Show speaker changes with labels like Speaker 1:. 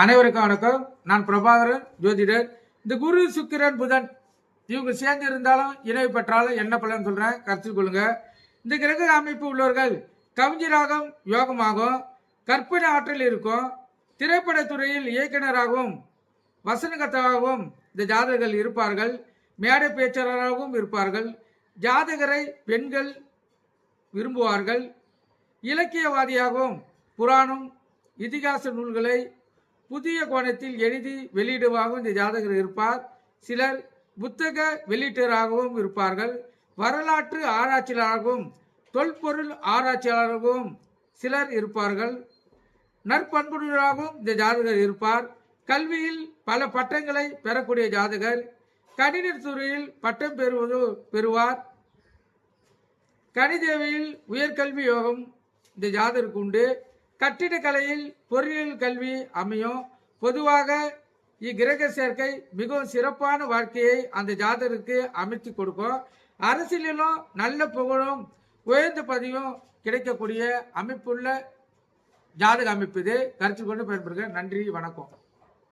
Speaker 1: அனைவருக்கும் வணக்கம். நான் பிரபாகரன் ஜோதிடர். இந்த குரு சுக்கிரன் புதன் இவங்க சேர்ந்து இருந்தாலும் இணைவு பெற்றாலும் என்ன பலன் சொல்றேன், கருத்தில் கொள்ளுங்க. இந்த கிரக அமைப்பு உள்ளவர்கள் கவிஞராகவும் யோகமாகவும் கற்பனை ஆற்றல் இருக்கும். திரைப்படத்துறையில் இயக்குநராகவும் வசனகர்த்தாவாகவும் இந்த ஜாதகர்கள் இருப்பார்கள். மேடை பேச்சாளராகவும் இருப்பார்கள். ஜாதகரை பெண்கள் விரும்புவார்கள். இலக்கியவாதியாகவும் புராணம் இதிகாச நூல்களை புதிய கோணத்தில் எழுதி வெளியிடுவாகவும் இந்த ஜாதகர் இருப்பார். சிலர் புத்தக வெளியீட்டராகவும் இருப்பார்கள். வரலாற்று ஆராய்ச்சியாளராகவும் தொல்பொருள் ஆராய்ச்சியாளராகவும் சிலர் இருப்பார்கள். நற்பண்புடராகவும் இந்த ஜாதகர் இருப்பார். கல்வியில் பல பட்டங்களை பெறக்கூடிய ஜாதகர். கணித துறையில் பட்டம் பெறுவார். கணிதவியல் உயர்கல்வி யோகம் இந்த ஜாதகருக்கு உண்டு. கட்டிடக்கலையில் பொறியியல் கல்வி அமையும். பொதுவாக இக்கிரக சேர்க்கை மிகவும் சிறப்பான வாழ்க்கையை அந்த ஜாதகருக்கு அமைத்து கொடுக்கும். அரசியலிலும் நல்ல புகழும் உயர்ந்த பதிவும் கிடைக்கக்கூடிய அமைப்புள்ள ஜாதக அமைப்பு இது. கருத்தில் கொண்டு பயன்படுங்க. நன்றி, வணக்கம்.